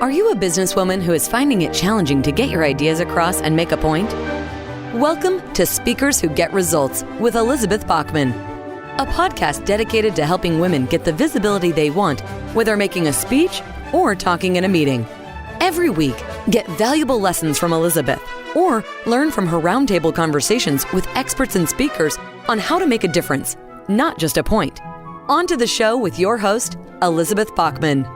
Are you a businesswoman who is finding it challenging to get your ideas across and make a point? Welcome to Speakers Who Get Results with Elizabeth Bachman, a podcast dedicated to helping women get the visibility they want, whether making a speech or talking in a meeting. Every week, get valuable lessons from Elizabeth or learn from her roundtable conversations with experts and speakers on how to make a difference, not just a point. On to the show with your host, Elizabeth Bachman.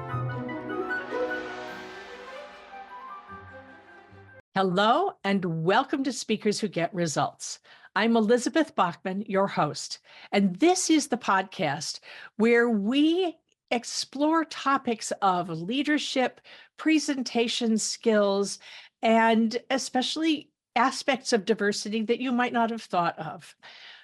Hello, and welcome to Speakers Who Get Results. I'm Elizabeth Bachman, your host, and this is the podcast where we explore topics of leadership, presentation skills, and especially aspects of diversity that you might not have thought of.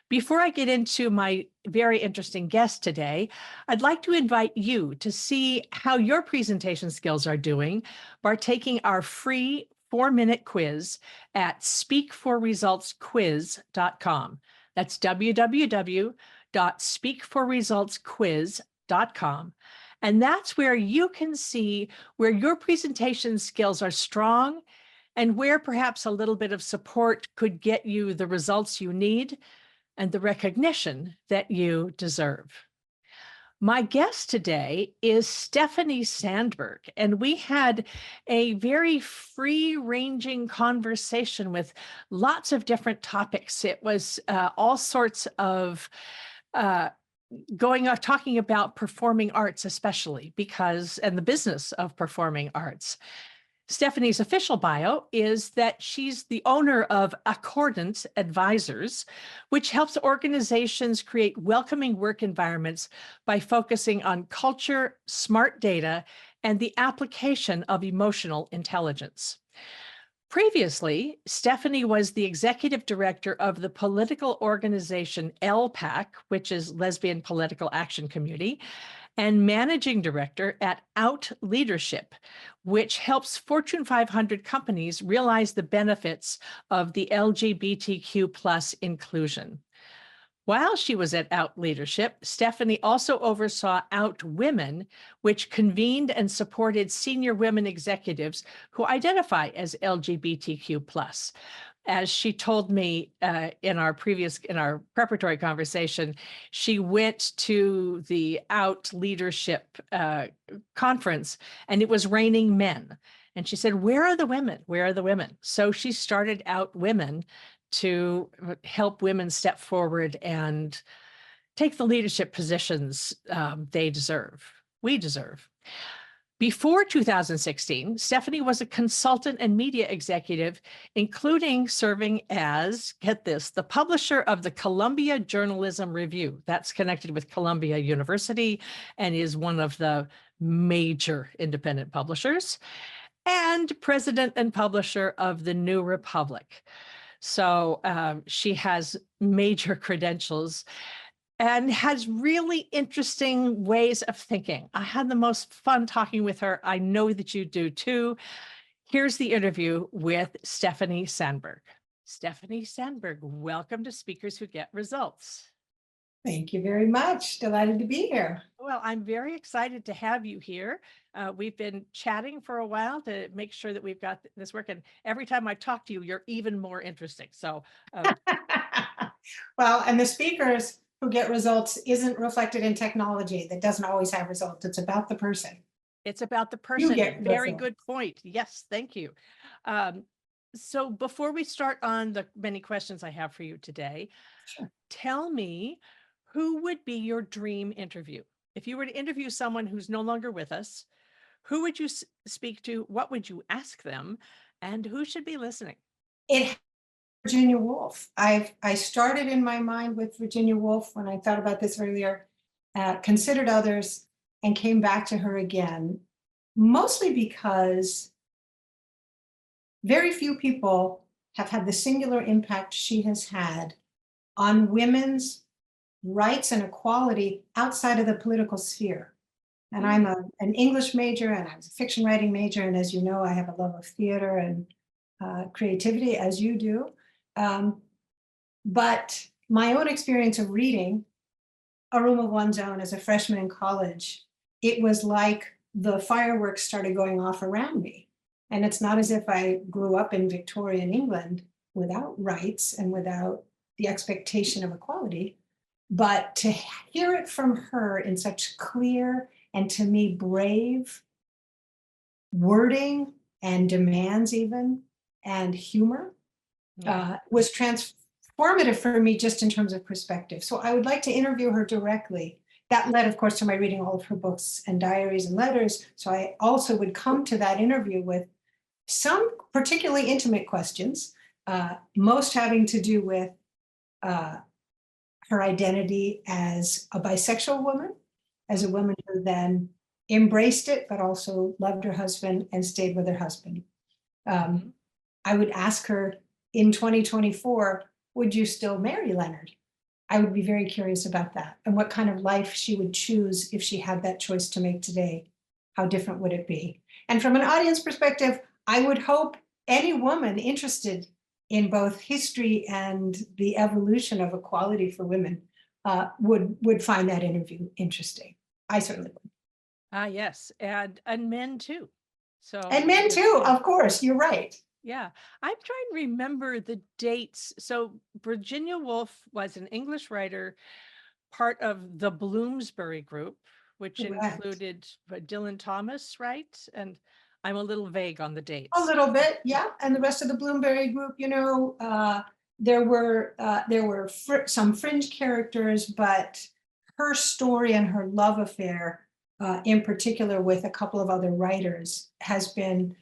Before I get into my very interesting guest today, I'd like to invite you to see how your presentation skills are doing by taking our free 4-minute quiz at speakforresultsquiz.com. That's www.speakforresultsquiz.com. And that's where you can see where your presentation skills are strong and where perhaps a little bit of support could get you the results you need and the recognition that you deserve. My guest today is Stephanie Sandberg, and we had a very free-ranging conversation with lots of different topics. It was all sorts of talking about performing arts, especially and the business of performing arts. Stephanie's official bio is that she's the owner of Accordant Advisors, which helps organizations create welcoming work environments by focusing on culture, smart data, and the application of emotional intelligence. Previously, Stephanie was the executive director of the political organization LPAC, which is Lesbian Political Action Committee, and managing director at Out Leadership, which helps Fortune 500 companies realize the benefits of the LGBTQ+ inclusion. While she was at Out Leadership, Stephanie also oversaw Out Women, which convened and supported senior women executives who identify as LGBTQ+. As she told me in our preparatory conversation, she went to the Out Leadership conference and it was raining men. And she said, "Where are the women? Where are the women?" So she started Out Women to help women step forward and take the leadership positions we deserve. Before 2016, Stephanie was a consultant and media executive, including serving as, get this, the publisher of the Columbia Journalism Review. That's connected with Columbia University and is one of the major independent publishers, and president and publisher of the New Republic. So she has major credentials and has really interesting ways of thinking. I had the most fun talking with her. I know that you do too. Here's the interview with Stephanie Sandberg. Stephanie Sandberg, welcome to Speakers Who Get Results. Thank you very much. Delighted to be here. Well, I'm very excited to have you here. We've been chatting for a while to make sure that we've got this working. Every time I talk to you, you're even more interesting. So, well, and the Speakers Who Get Results isn't reflected in technology that doesn't always have results. It's about the person. It's about the person. Very results. Good point. Yes, thank you. So before we start on the many questions I have for you today, Sure. Tell me, who would be your dream interview? If you were to interview someone who's no longer with us, who would you speak to? What would you ask them? And who should be listening? Virginia Woolf. I started in my mind with Virginia Woolf when I thought about this earlier, considered others, and came back to her again, mostly because very few people have had the singular impact she has had on women's rights and equality outside of the political sphere. And I'm an English major and I was a fiction writing major. And as you know, I have a love of theater and creativity, as you do. But my own experience of reading A Room of One's Own as a freshman in college, it was like the fireworks started going off around me. And it's not as if I grew up in Victorian England without rights and without the expectation of equality, but to hear it from her in such clear and, to me, brave wording and demands even, and humor, was transformative for me just in terms of perspective. So I would like to interview her directly. That led, of course, to my reading all of her books and diaries and letters. So I also would come to that interview with some particularly intimate questions, most having to do with her identity as a bisexual woman, as a woman who then embraced it, but also loved her husband and stayed with her husband. I would ask her in 2024, would you still marry Leonard? I would be very curious about that, and what kind of life she would choose if she had that choice to make today. How different would it be? And from an audience perspective, I would hope any woman interested in both history and the evolution of equality for women would find that interview interesting. I certainly would. Yes, and men too. So And men too, of course, you're right. yeah, I'm trying to remember the dates. So Virginia Woolf was an English writer, part of the Bloomsbury group, which Correct. included Dylan Thomas, right? And I'm a little vague on the dates. A little bit, yeah. And the rest of the Bloomsbury group, there were some fringe characters, but her story and her love affair, in particular with a couple of other writers, has been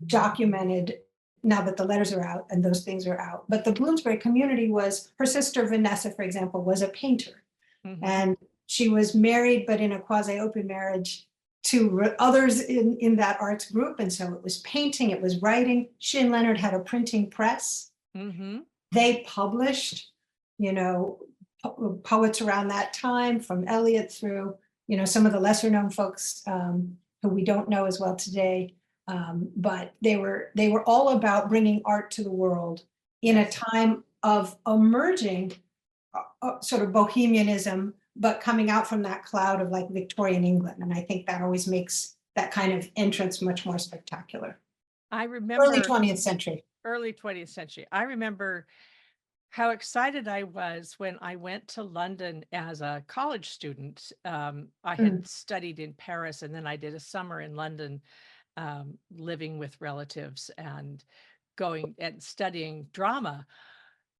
documented now that the letters are out and those things are out. But the Bloomsbury community was, her sister Vanessa, for example, was a painter. And she was married, but in a quasi-open marriage to others in that arts group. And so it was painting, it was writing. She and Leonard had a printing press. They published, poets around that time, from Eliot through, some of the lesser known folks who we don't know as well today. But they were all about bringing art to the world in a time of emerging sort of bohemianism, but coming out from that cloud of like Victorian England. And I think that always makes that kind of entrance much more spectacular. I remember early 20th century. Early 20th century. I remember how excited I was when I went to London as a college student. I had studied in Paris, and then I did a summer in London, living with relatives and going and studying drama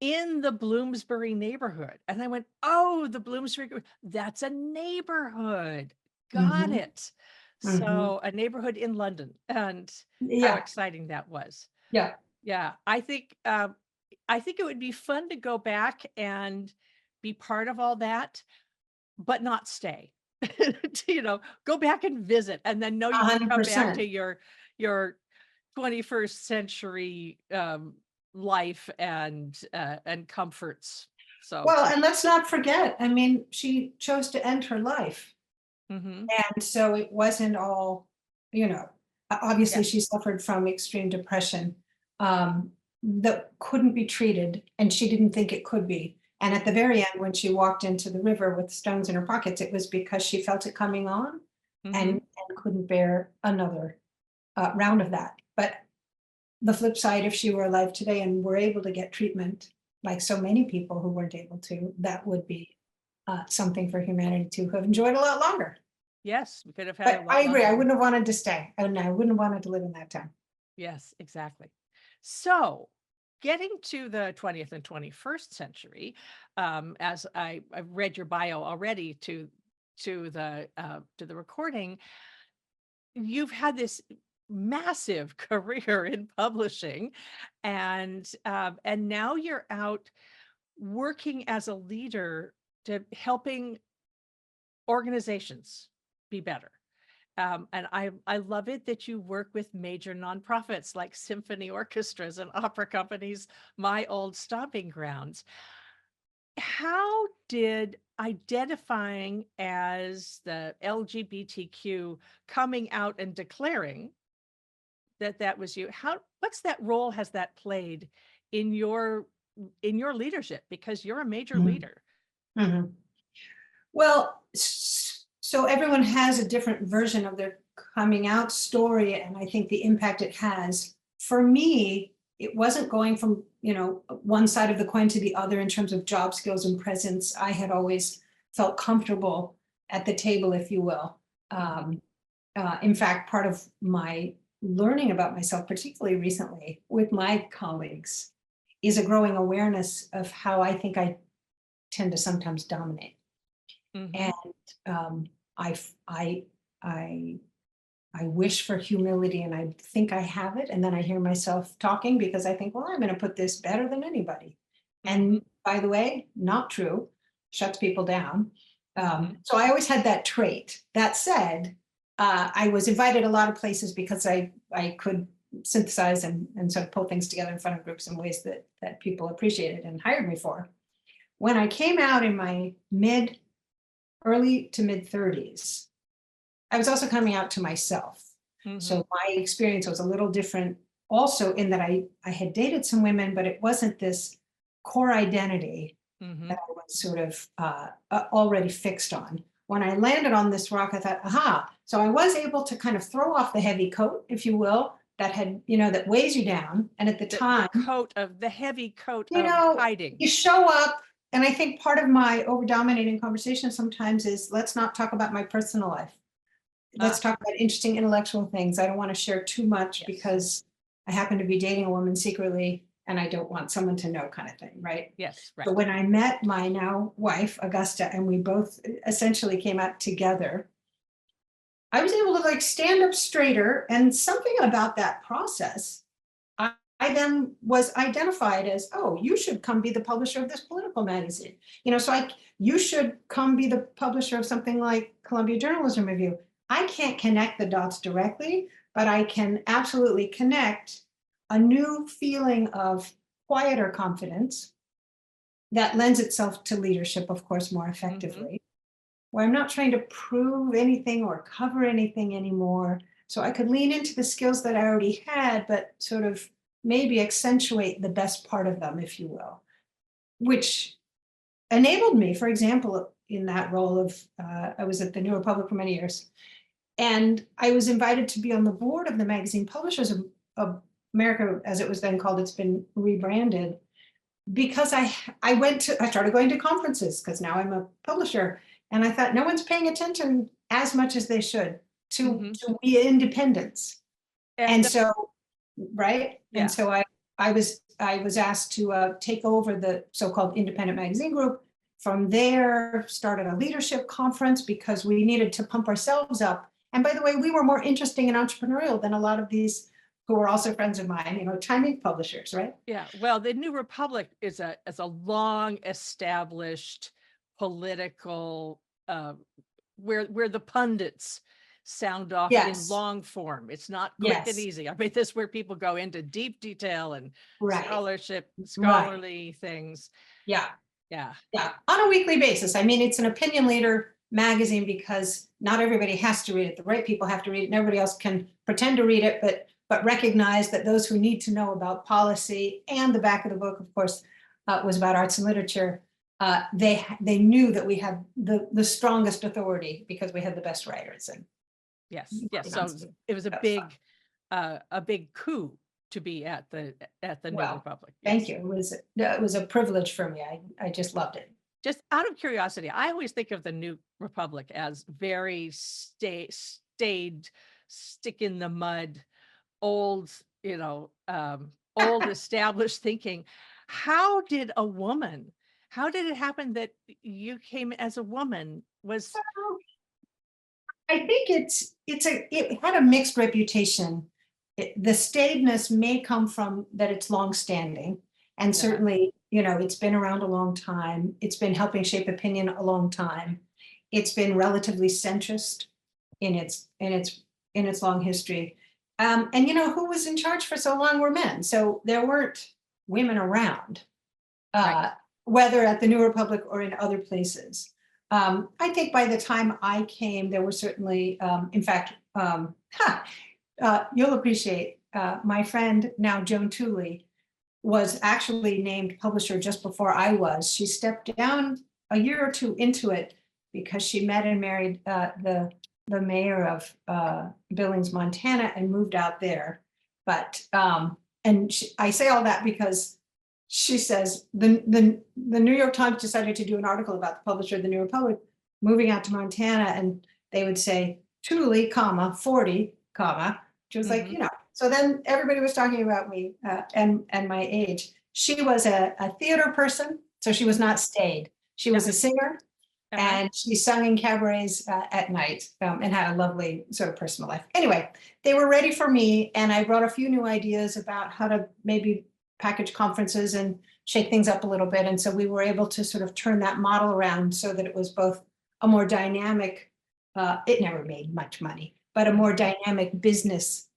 in the Bloomsbury neighborhood. And I went, oh, the Bloomsbury, that's a neighborhood. Got it. So a neighborhood in London, and how exciting that was. Yeah. Yeah. I think it would be fun to go back and be part of all that, but not stay. Go back and visit, and then know you can come back to your 21st century life and comforts. So well, and let's not forget, I mean, she chose to end her life. And so it wasn't all, obviously she suffered from extreme depression that couldn't be treated, and she didn't think it could be. And at the very end, when she walked into the river with stones in her pockets, it was because she felt it coming on and couldn't bear another round of that. But the flip side, if she were alive today and were able to get treatment, like so many people who weren't able to, that would be something for humanity to have enjoyed a lot longer. Yes, we could have had. But I agree. I wouldn't have wanted to stay. I wouldn't have wanted to live in that time. Yes, exactly. So getting to the 20th and 21st century, as I've read your bio already to the recording, you've had this massive career in publishing, and now you're out working as a leader to helping organizations be better. And I love it that you work with major nonprofits like symphony orchestras and opera companies, my old stomping grounds. How did identifying as the LGBTQ, coming out and declaring that was you, what's that role has that played in your leadership? Because you're a major leader. Well, so everyone has a different version of their coming out story, and I think the impact it has, for me, it wasn't going from, one side of the coin to the other in terms of job skills and presence. I had always felt comfortable at the table, if you will. In fact, part of my learning about myself, particularly recently with my colleagues, is a growing awareness of how I think I tend to sometimes dominate. And I wish for humility, and I think I have it. And then I hear myself talking because I think, well, I'm going to put this better than anybody. And by the way, not true, shuts people down. So I always had that trait. That said, I was invited a lot of places because I could synthesize and sort of pull things together in front of groups in ways that people appreciated and hired me for. When I came out in my early to mid 30s, I was also coming out to myself. So my experience was a little different also in that I had dated some women, but it wasn't this core identity that I was sort of already fixed on. When I landed on this rock, I thought, aha. So I was able to kind of throw off the heavy coat, if you will, that had, that weighs you down. And at the time, the heavy coat of hiding. You show up. And I think part of my over-dominating conversation sometimes is, let's not talk about my personal life. Let's talk about interesting intellectual things. I don't want to share too much because I happen to be dating a woman secretly and I don't want someone to know, kind of thing, right? Yes, right. But when I met my now wife, Augusta, and we both essentially came out together, I was able to stand up straighter, and something about that process, I then was identified as, oh, you should come be the publisher of this political magazine. You should come be the publisher of something like Columbia Journalism Review. I can't connect the dots directly, but I can absolutely connect a new feeling of quieter confidence that lends itself to leadership, of course, more effectively, where I'm not trying to prove anything or cover anything anymore. So I could lean into the skills that I already had, but sort of maybe accentuate the best part of them, if you will, which enabled me, for example, in that role of, I was at the New Republic for many years, and I was invited to be on the board of the magazine Publishers of America, as it was then called. It's been rebranded, because I started going to conferences because now I'm a publisher, and I thought no one's paying attention as much as they should to independence. And so, right. Yeah. And so I was asked to take over the so-called independent magazine group. From there, started a leadership conference because we needed to pump ourselves up. And by the way, we were more interesting and entrepreneurial than a lot of these who were also friends of mine, timing publishers, right? Yeah. Well, the New Republic is a long established political where the pundits sound off in long form. It's not quick and easy. I mean, this is where people go into deep detail and scholarly things. Yeah. On a weekly basis. I mean, it's an opinion leader magazine because not everybody has to read it. The right people have to read it, and everybody else can pretend to read it, but recognize that those who need to know about policy, and the back of the book, of course, was about arts and literature. They knew that we had the strongest authority because we had the best writers. And yes. So it was a big coup to be at the New Republic. Yes. Thank you. It was a privilege for me. I just loved it. Just out of curiosity, I always think of the New Republic as very staid, stick in the mud, old, old established thinking. How did it happen that you came as a woman? I think it had a mixed reputation. The staidness may come from that it's long-standing, and certainly, it's been around a long time. It's been helping shape opinion a long time. It's been relatively centrist in its long history. And who was in charge for so long were men, so there weren't women around, whether at the New Republic or in other places. I think by the time I came, there were certainly, in fact, you'll appreciate, my friend, now Joan Tooley, was actually named publisher just before I was. She stepped down a year or two into it because she met and married the the mayor of Billings, Montana, and moved out there. But I say all that because she says the New York Times decided to do an article about the publisher of the New Republic moving out to Montana, and they would say truly, comma 40, comma. She was like, So then everybody was talking about me and my age. She was a theater person, so she was not staid. She was a singer. And she sung in cabarets at night and had a lovely sort of personal life. Anyway, they were ready for me, and I brought a few new ideas about how to maybe package conferences and shake things up a little bit. And so we were able to sort of turn that model around so that it was both a more dynamic, it never made much money, but a more dynamic business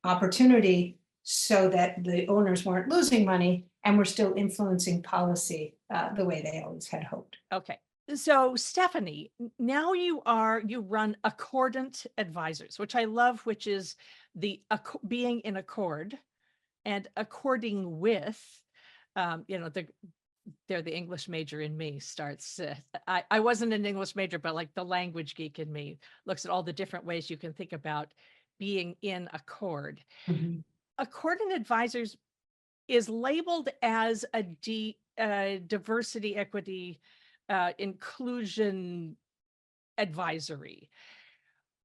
opportunity so that the owners weren't losing money and were still influencing policy the way they always had hoped. Okay. So Stephanie, now you run Accordant Advisors, which I love, which is being in accord and according with, they're the English major in me starts. I wasn't an English major, but like the language geek in me looks at all the different ways you can think about being in accord. Accordant Advisors is labeled as a diversity, equity, inclusion advisory.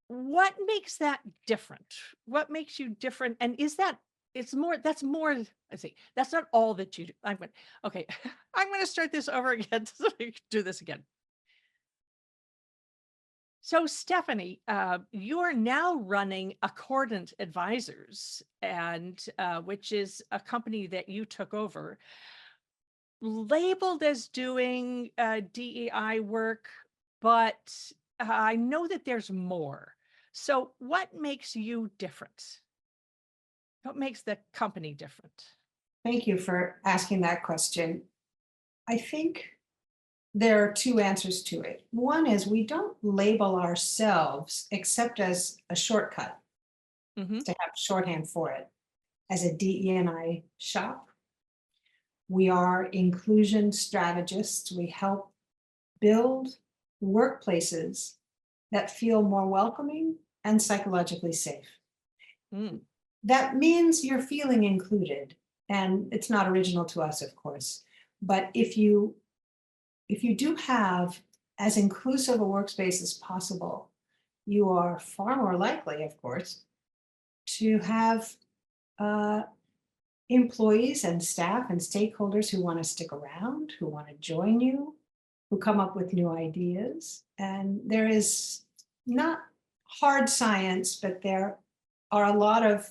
What makes that different? What makes you different? And is that that's not all that you do. I'm going to start this over again so we can do this again. So Stephanie, you are now running Accordant Advisors, and which is a company that you took over, labeled as doing DEI work, but I know that there's more. So what makes you different? What makes the company different? Thank you for asking that question. I think there are two answers to it. One is we don't label ourselves, except as a shortcut, to have shorthand for it, as a DE&I shop. We are inclusion strategists. We help build workplaces that feel more welcoming and psychologically safe. That means you're feeling included, and it's not original to us, of course. But if you do have as inclusive a workspace as possible, you are far more likely, of course, to have employees and staff and stakeholders who want to stick around, who want to join you, who come up with new ideas. And there is not hard science, but there are a lot of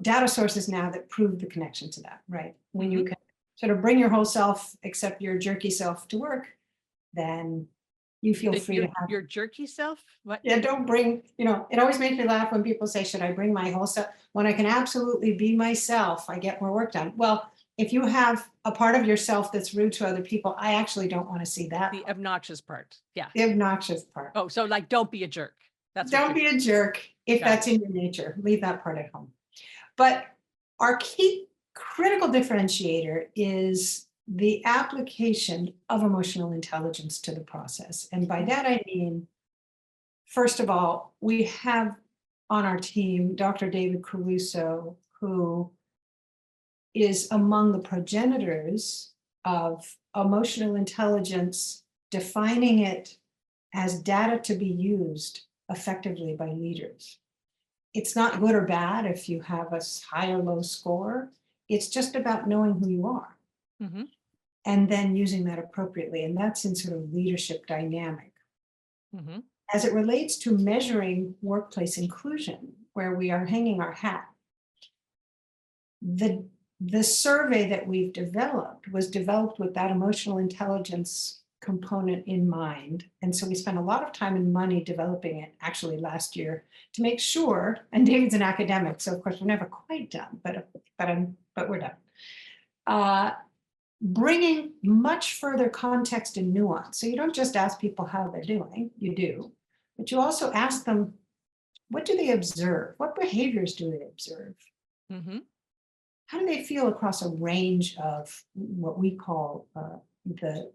data sources now that prove the connection to that, right? When you can sort of bring your whole self, except your jerky self, to work, then you feel free to have your jerky self. What? Yeah, don't bring, it always makes me laugh when people say, should I bring my whole self? When I can absolutely be myself, I get more work done. Well, if you have a part of yourself that's rude to other people, I actually don't want to see that. The obnoxious part. Yeah. The obnoxious part. Oh, so like, don't be a jerk. Don't be a jerk if that's in your nature. Leave that part at home. But our key critical differentiator is the application of emotional intelligence to the process. And by that, I mean, first of all, we have on our team Dr. David Caruso, who is among the progenitors of emotional intelligence, defining it as data to be used effectively by leaders. It's not good or bad if you have a high or low score. It's just about knowing who you are and then using that appropriately. And that's in sort of leadership dynamic. As it relates to measuring workplace inclusion, where we are hanging our hat, the survey that we've developed was developed with that emotional intelligence component in mind. And so we spent a lot of time and money developing it actually last year to make sure, and David's an academic, so of course we're never quite done, but we're done. Bringing much further context and nuance. So you don't just ask people how they're doing, you do, but you also ask them, what do they observe? What behaviors do they observe? How do they feel across a range of what we call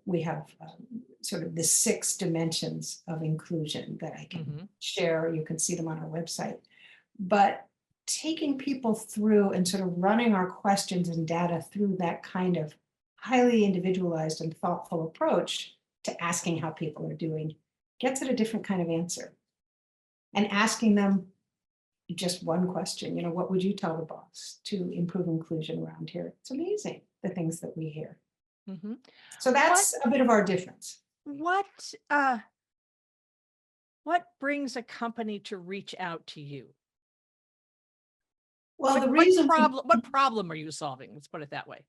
we have sort of the 6 dimensions of inclusion that I can share. You can see them on our website. But taking people through and sort of running our questions and data through that kind of highly individualized and thoughtful approach to asking how people are doing gets at a different kind of answer. And asking them just one question, what would you tell the boss to improve inclusion around here? It's amazing, the things that we hear. So that's a bit of our difference. What brings a company to reach out to you? Well, the reason what problem are you solving? Let's put it that way.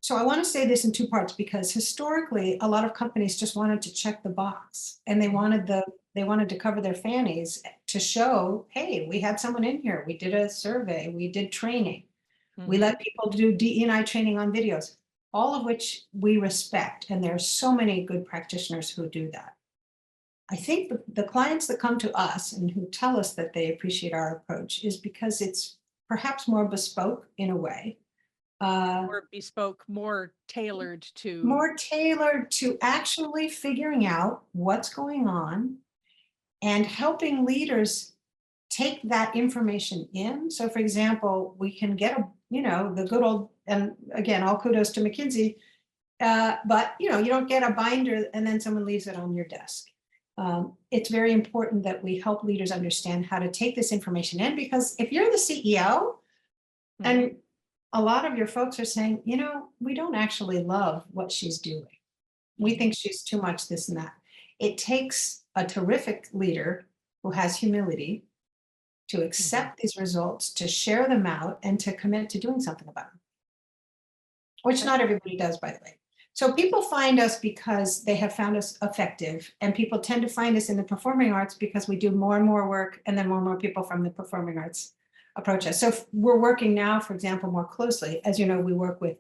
So I want to say this in 2 parts, because historically a lot of companies just wanted to check the box, and they wanted to cover their fannies to show, hey, we had someone in here, we did a survey, we did training, we let people do DE&I training on videos, all of which we respect, and there are so many good practitioners who do that. I think the clients that come to us and who tell us that they appreciate our approach is because it's perhaps more bespoke in a way. More bespoke, more tailored to actually figuring out what's going on and helping leaders take that information in. So for example, we can get the good old, and again, all kudos to McKinsey, but you don't get a binder and then someone leaves it on your desk. It's very important that we help leaders understand how to take this information in, because if you're the CEO and a lot of your folks are saying, we don't actually love what she's doing. We think she's too much this and that. It takes a terrific leader who has humility to accept these results, to share them out, and to commit to doing something about them, which not everybody does, by the way. So people find us because they have found us effective, and people tend to find us in the performing arts because we do more and more work, and then more and more people from the performing arts approach us. So we're working now, for example, more closely. As you know, we work with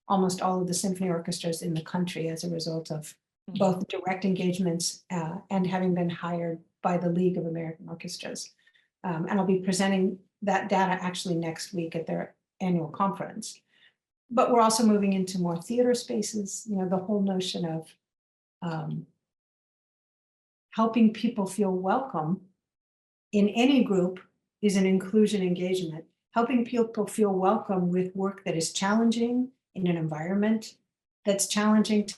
almost all of the symphony orchestras in the country as a result of both direct engagements and having been hired by the League of American Orchestras. And I'll be presenting that data actually next week at their annual conference. But we're also moving into more theater spaces, the whole notion of helping people feel welcome in any group is an inclusion engagement. Helping people feel welcome with work that is challenging in an environment that's challenging to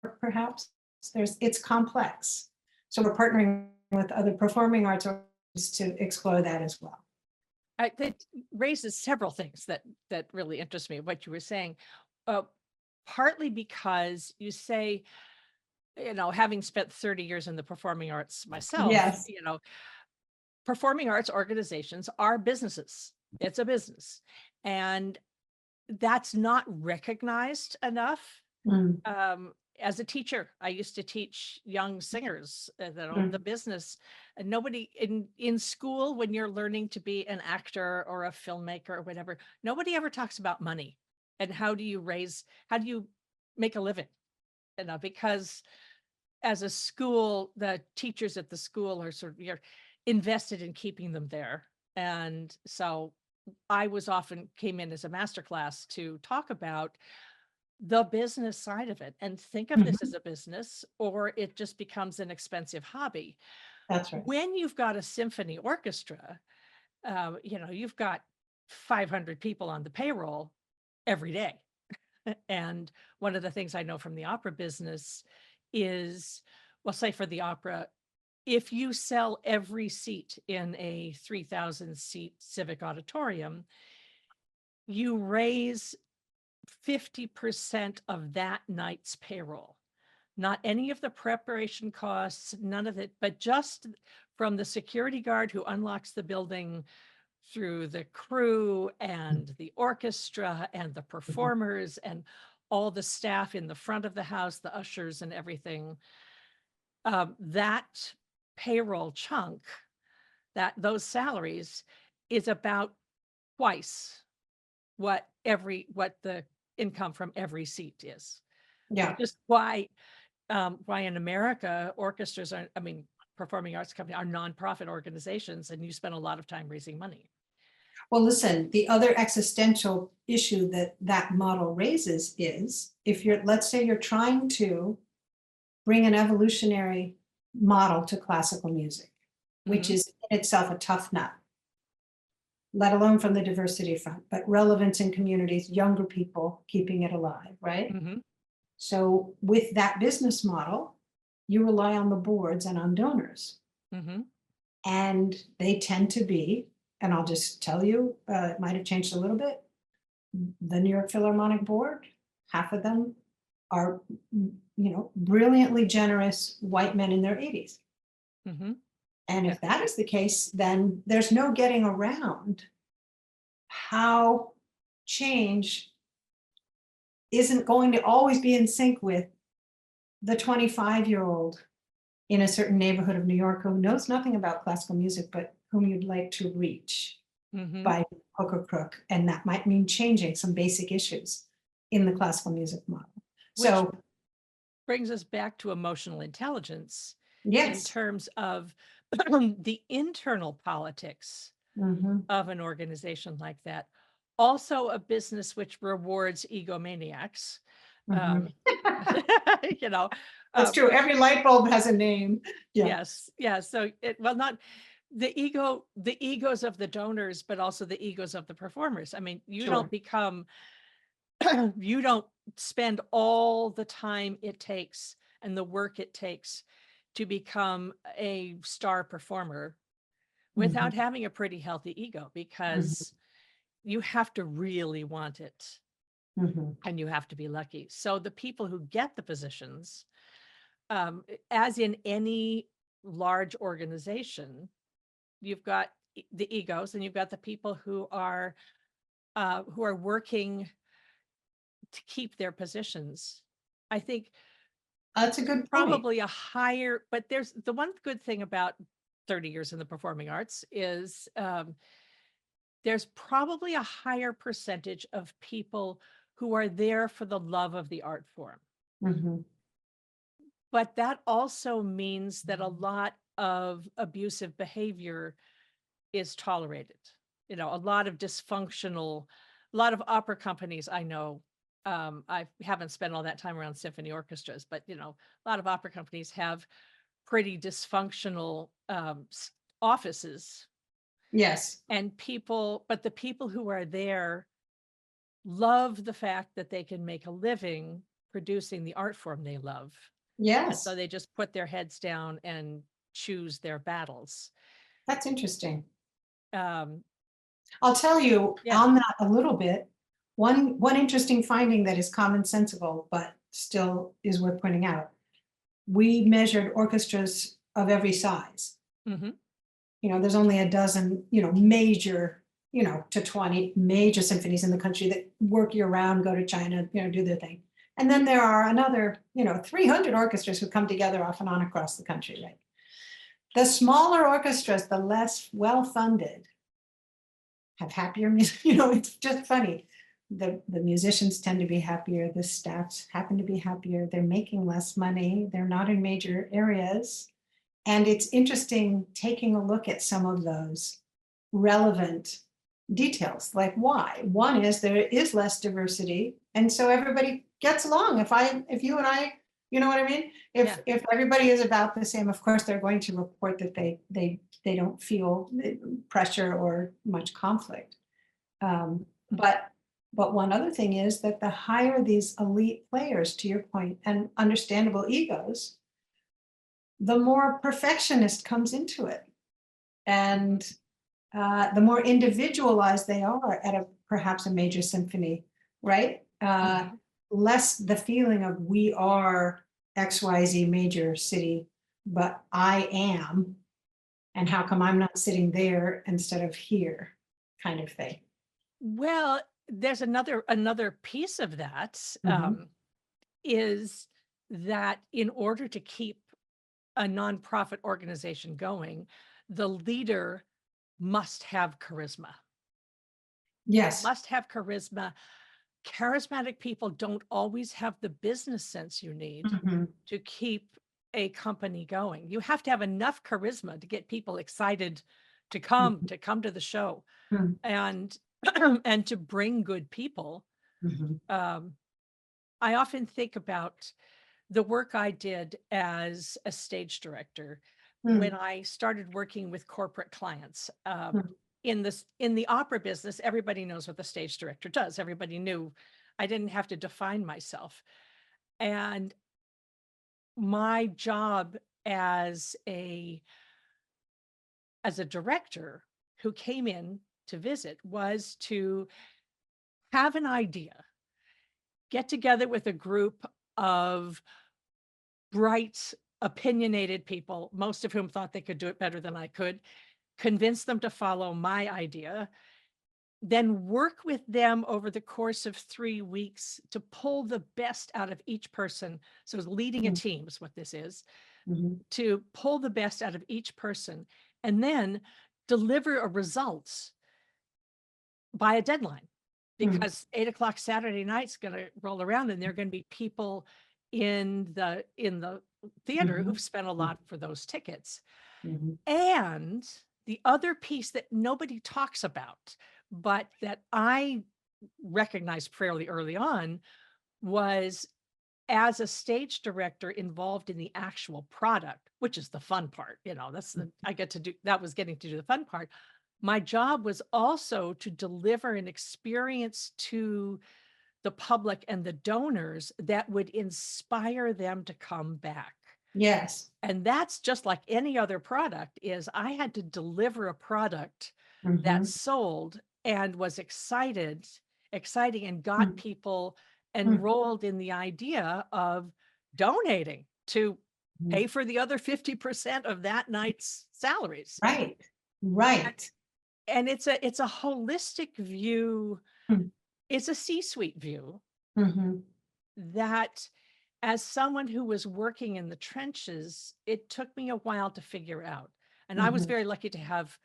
work, perhaps. It's complex. So we're partnering with other performing arts to explore that as well. That raises several things that really interest me, what you were saying, partly because you say, having spent 30 years in the performing arts myself, yes. Performing arts organizations are businesses. It's a business. And that's not recognized enough. As a teacher, I used to teach young singers that own the business. And nobody in school, when you're learning to be an actor or a filmmaker or whatever, nobody ever talks about money and how do you make a living? Because as a school, the teachers at the school are you're invested in keeping them there. And so I came in as a masterclass to talk about the business side of it and think of this as a business, or it just becomes an expensive hobby. That's right. When you've got a symphony orchestra, you've got 500 people on the payroll every day. And one of the things I know from the opera business is, well, say for the opera, if you sell every seat in a 3,000 seat civic auditorium, you raise 50% of that night's payroll. Not any of the preparation costs, none of it, but just from the security guard who unlocks the building, through the crew and the orchestra and the performers and all the staff in the front of the house, the ushers and everything. That payroll chunk, those salaries is about twice what the income from every seat is. Yeah. Just why in America orchestras performing arts companies are nonprofit organizations, and you spend a lot of time raising money. Well, listen, the other existential issue that that model raises is if you're, let's say you're trying to bring an evolutionary model to classical music, which is in itself a tough nut, let alone from the diversity front, but relevance in communities, younger people keeping it alive, right? So with that business model, you rely on the boards and on donors. And they tend to be, and I'll just tell you, it might have changed a little bit. The New York Philharmonic Board, half of them are, brilliantly generous white men in their 80s. And if that is the case, then there's no getting around how change isn't going to always be in sync with the 25-year-old in a certain neighborhood of New York who knows nothing about classical music, but whom you'd like to reach by hook or crook. And that might mean changing some basic issues in the classical music model. So Which brings us back to emotional intelligence in yes. terms of the internal politics of an organization like that. Also a business which rewards egomaniacs. That's true. Every light bulb has a name. Yes. So not the egos of the donors, but also the egos of the performers. I mean, you don't become, you don't spend all the time it takes and the work it takes to become a star performer without having a pretty healthy ego, because you have to really want it and you have to be lucky. So the people who get the positions, as in any large organization, you've got the egos and you've got the people who are working to keep their positions. I think that's a good point. Probably a higher, but there's the one good thing about 30 years in the performing arts is there's probably a higher percentage of people who are there for the love of the art form. But that also means that a lot of abusive behavior is tolerated. A lot of dysfunctional, a lot of opera companies I know, I haven't spent all that time around symphony orchestras, but a lot of opera companies have pretty dysfunctional offices. Yes. And but the people who are there love the fact that they can make a living producing the art form they love. Yes. And so they just put their heads down and choose their battles. That's interesting. I'll tell you on that a little bit. One interesting finding that is commonsensical, but still is worth pointing out. We measured orchestras of every size. There's only a dozen, major, to 20 major symphonies in the country that work year round, go to China, do their thing. And then there are another, 300 orchestras who come together off and on across the country, right? The smaller orchestras, the less well-funded, have happier music. It's just funny. The musicians tend to be happier. The staffs happen to be happier. They're making less money. They're not in major areas. And it's interesting taking a look at some of those relevant details, like why. One is there is less diversity, and so everybody gets along. If you and I, you know what I mean? If everybody is about the same, of course they're going to report that they don't feel pressure or much conflict. But one other thing is that the higher these elite players, to your point, and understandable egos, the more perfectionist comes into it. And the more individualized they are at perhaps a major symphony, right? Less the feeling of we are XYZ major city, but I am, and how come I'm not sitting there instead of here, kind of thing. Well, there's another piece of that, is that in order to keep a nonprofit organization going, the leader must have charisma. Yes. Must have charisma. Charismatic people don't always have the business sense you need to keep a company going. You have to have enough charisma to get people excited to come to the show, Mhm. and and to bring good people. Mhm. I often think about the work I did as a stage director when Mm. I started working with corporate clients. Mm. In the opera business, everybody knows what the stage director does. Everybody knew. I didn't have to define myself. And my job as a director who came in to visit was to have an idea, get together with a group of bright, opinionated people, most of whom thought they could do it better than I could, convince them to follow my idea, then work with them over the course of 3 weeks to pull the best out of each person. So leading a Mm. team is what this is, Mhm. to pull the best out of each person and then deliver a results by a deadline, Mm. because 8 o'clock Saturday night's going to roll around and there are going to be people in the theater Mhm. who've spent a lot for those tickets. Mhm. And the other piece that nobody talks about, but that I recognized fairly early on, was as a stage director involved in the actual product, which is the fun part, that's I get to do, that was getting to do the fun part. My job was also to deliver an experience to the public and the donors that would inspire them to come back. Yes. And that's just like any other product. Is I had to deliver a product that Mhm. sold and was exciting and got Mm. people Mm. enrolled in the idea of donating to Mhm. pay for the other 50% of that night's salaries. Right. Right. And it's a holistic view. Mm. It's a C-suite view Mhm. that, as someone who was working in the trenches, it took me a while to figure out. And I was Mhm. very lucky to have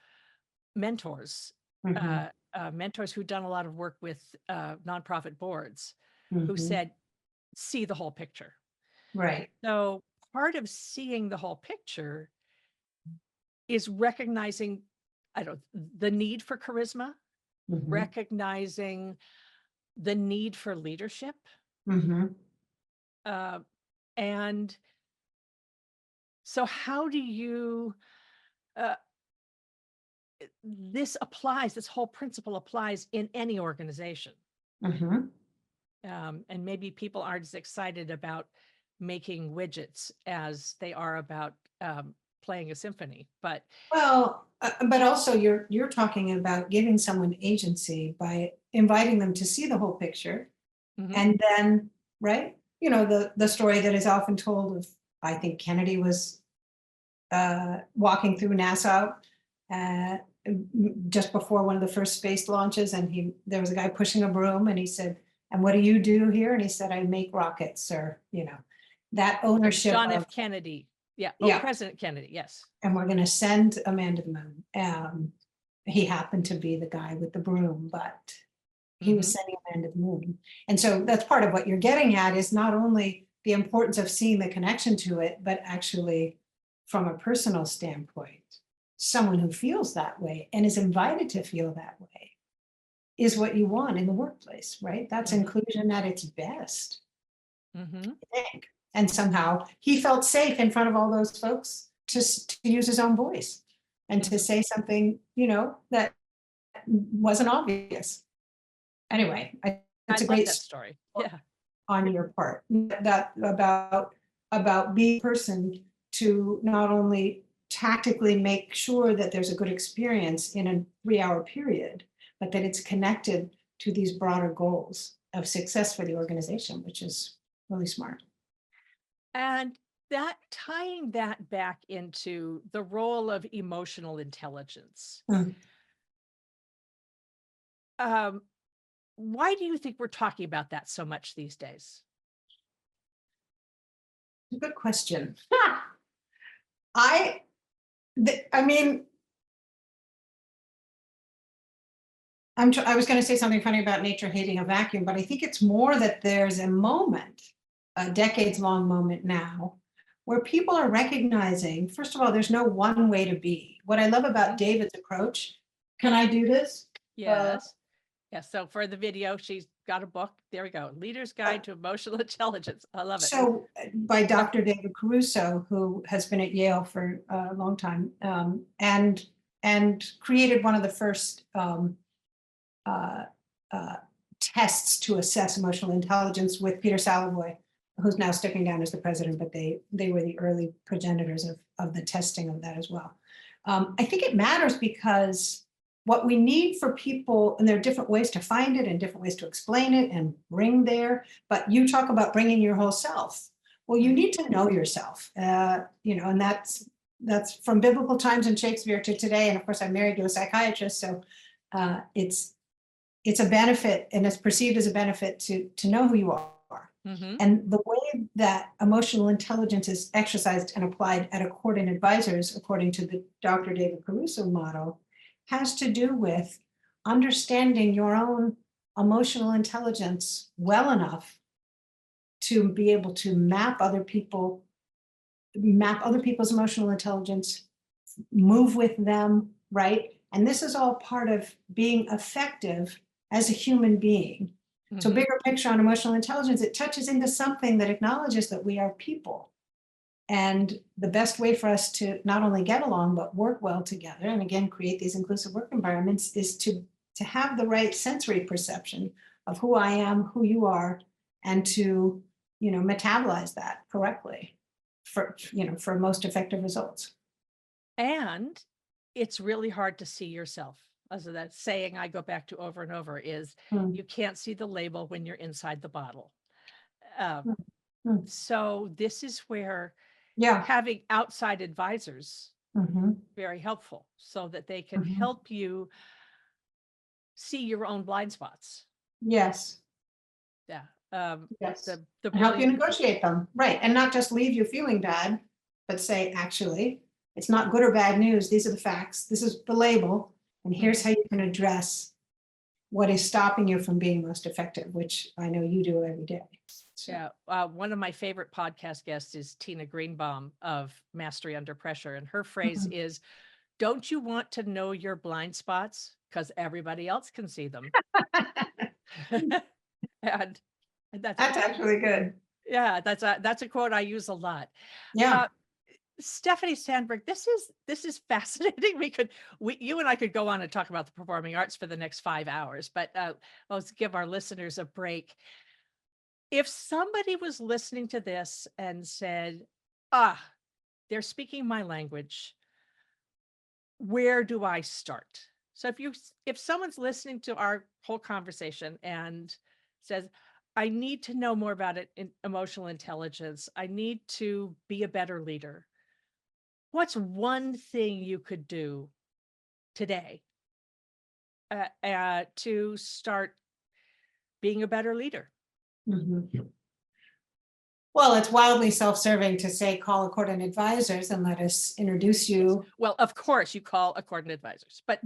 mentors, Mhm. mentors who'd done a lot of work with nonprofit boards, who Mhm. said, see the whole picture. Right. So part of seeing the whole picture is recognizing, the need for charisma, Mhm. recognizing the need for leadership, Mhm. uh, and so how do you uh, this whole principle applies in any organization. Mhm. And maybe people aren't as excited about making widgets as they are about playing a symphony, but Well, but also you're talking about giving someone agency by inviting them to see the whole picture, mhm, and then, right? The story that is often told of, I think Kennedy was walking through Nassau uh, just before one of the first space launches, and there was a guy pushing a broom, and he said, "And what do you do here?" And he said, "I make rockets," or that ownership John of, F. Kennedy. Yeah. Oh, yeah, President Kennedy. Yes. and we're going to send a man to the moon. He happened to be the guy with the broom, but he was Hmm. sending a man to the moon. And so that's part of what you're getting at, is not only the importance of seeing the connection to it, but actually from a personal standpoint, someone who feels that way and is invited to feel that way is what you want in the workplace, right? That's Hmm. inclusion at its best, Hmm. I think. And somehow he felt safe in front of all those folks to use his own voice and to Hmm. say something, that wasn't obvious. Anyway, I it's a love great that story story. Yeah. on your part, that about being a person to not only tactically make sure that there's a good experience in a 3-hour period, but that it's connected to these broader goals of success for the organization, which is really smart. And that tying that back into the role of emotional intelligence. Mm. Um, why do you think we're talking about that so much these days? Good question. I I mean, I was going to say something funny about nature hating a vacuum, but I think it's more that there's a moment, a decades long moment now, where people are recognizing, first of all, there's no one way to be. What I love about David's approach, can I do this? Yes. Yes. So for the video, she's got a book. There we go. Leader's Guide to Emotional Intelligence. I love it. So by Dr. David Caruso, who has been at Yale for a long time, and created one of the first tests to assess emotional intelligence with Peter Salovey, who's now stepping down as the president, but they were the early progenitors of the testing of that as well. I think it matters because what we need for people, and there are different ways to find it and different ways to explain it and bring there, but you talk about bringing your whole self. Well, you need to know yourself, and that's from biblical times and Shakespeare to today. And of course, I'm married to a psychiatrist, so it's a benefit, and it's perceived as a benefit to know who you are. And the way that emotional intelligence is exercised and applied at Accordant Advisors, according to the Dr. David Caruso model, has to do with understanding your own emotional intelligence well enough to be able to map other people's emotional intelligence, move with them, right? And this is all part of being effective as a human being. So bigger picture on emotional intelligence, it touches into something that acknowledges that we are people. And the best way for us to not only get along, but work well together, and again, create these inclusive work environments, is to have the right sensory perception of who I am, who you are, and to, metabolize that correctly for most effective results. And it's really hard to see yourself. As that saying I go back to over and over is, you can't see the label when you're inside the bottle. So this is where having outside advisors very helpful, so that they can help you see your own blind spots. Yes. Yeah. Yes. Help you negotiate them, right? And not just leave you feeling bad, but say, actually, it's not good or bad news. These are the facts. This is the label. And here's how you can address what is stopping you from being most effective, which I know you do every day. So. Yeah. One of my favorite podcast guests is Tina Greenbaum of Mastery Under Pressure. And her phrase is, don't you want to know your blind spots? Because everybody else can see them. and that's actually good. Yeah, that's a quote I use a lot. Yeah. Stephanie Sandberg, this is fascinating. You and I could go on and talk about the performing arts for the next 5 hours, but let's give our listeners a break. If somebody was listening to this and said, they're speaking my language, where do I start? So if someone's listening to our whole conversation and says, I need to know more about it in emotional intelligence, I need to be a better leader, what's one thing you could do today to start being a better leader? Well, it's wildly self-serving to say, call Accordant Advisors and let us introduce you. Well, of course you call Accordant Advisors, but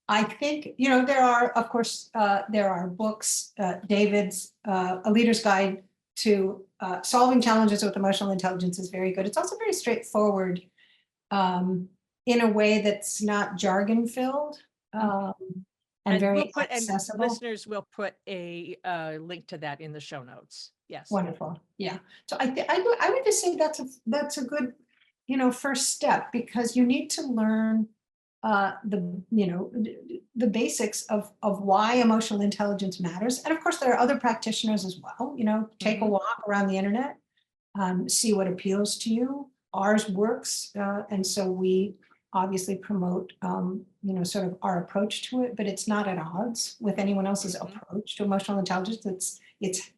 I think, there are, of course, there are books, David's A Leader's Guide to Solving Challenges with Emotional Intelligence is very good. It's also very straightforward in a way that's not jargon filled and very accessible. And listeners will put a link to that in the show notes. Yes. Wonderful. Yeah. So I would just say that's a good, first step, because you need to learn the basics of why emotional intelligence matters. And of course, there are other practitioners as well. Take a walk around the internet, see what appeals to you. Ours works, and so we obviously promote, sort of our approach to it, but it's not at odds with anyone else's approach to emotional intelligence. It's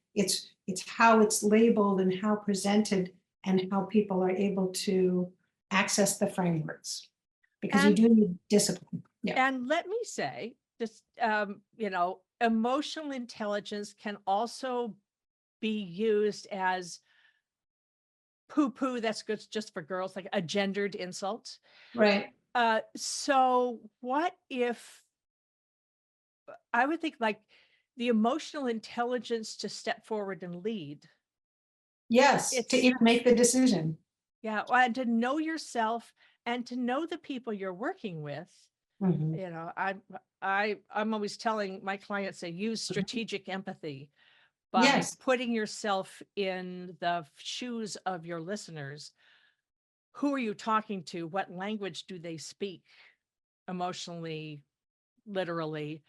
how it's labeled and how presented and how people are able to access the frameworks, because you do need discipline. Yeah. And let me say this, emotional intelligence can also be used as poo-poo, that's good just for girls, like a gendered insult. Right. So what if, I would think like the emotional intelligence to step forward and lead. Yes, to even make the decision. Yeah. Well, and to know yourself and to know the people you're working with. Mhm. You know, I'm always telling my clients, they use strategic empathy by Yes, putting yourself in the shoes of your listeners. Who are you talking to? What language do they speak emotionally, literally?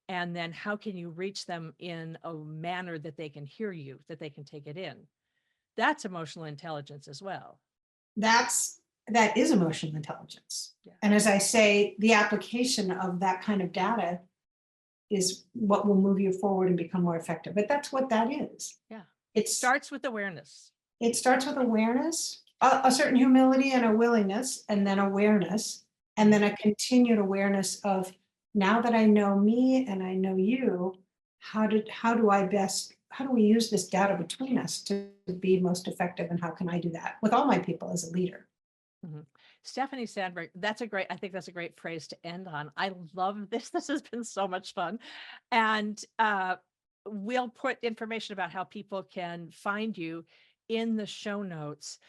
And then how can you reach them in a manner that they can hear you, that they can take it in? That's emotional intelligence as well. that is emotional intelligence. Yeah. And as I say, the application of that kind of data is what will move you forward and become more effective. But that's what that is. Yeah. It's Starts with awareness. it starts with awareness, a certain humility and a willingness, and then awareness, and then a continued awareness of, now that I know me and I know you, how do we use this data between us to be most effective, and how can I do that with all my people as a leader? Mhm. Stephanie Sandberg, I think that's a great phrase to end on. I love this. This has been so much fun. And we'll put information about how people can find you in the show notes.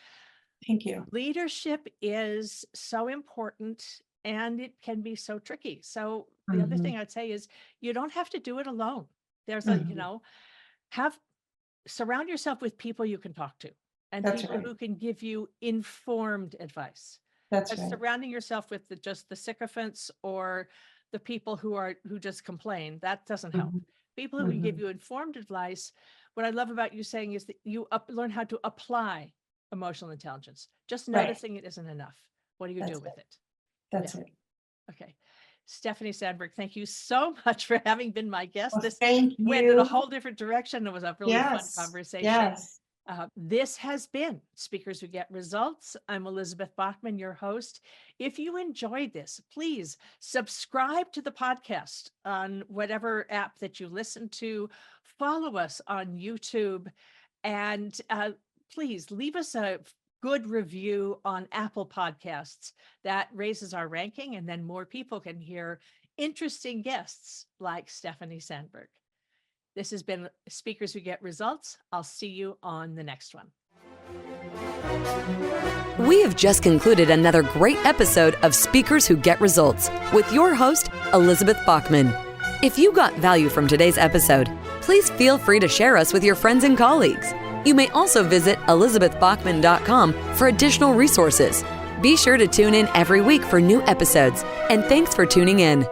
Thank you. Leadership is so important and it can be so tricky. So the other Mhm. thing I'd say is you don't have to do it alone. There's Mhm. surround yourself with people you can talk to and That's people right. who can give you informed advice. That's But right. surrounding yourself with just the sycophants or the people who just complain, that doesn't help. Mhm. People who can give Mhm. you informed advice. What I love about you saying is that you learn how to apply emotional intelligence. Just Right. noticing it isn't enough. What do you do That's with it. it? That's Yeah. it. Okay. Stephanie Sandberg, thank you so much for having been my guest. Well, This thank went in a you. whole different direction. It was a really fun Yes. conversation. Yes. This has been Speakers Who Get Results. I'm Elizabeth Bachman, your host. If you enjoyed this, please subscribe to the podcast on whatever app that you listen to. Follow us on YouTube, and please leave us a good review on Apple Podcasts. That raises our ranking, and then more people can hear interesting guests like Stephanie Sandberg. This has been Speakers Who Get Results. I'll see you on the next one. We have just concluded another great episode of Speakers Who Get Results with your host, Elizabeth Bachman. If you got value from today's episode, please feel free to share us with your friends and colleagues. You may also visit elizabethbachman.com for additional resources. Be sure to tune in every week for new episodes, and thanks for tuning in.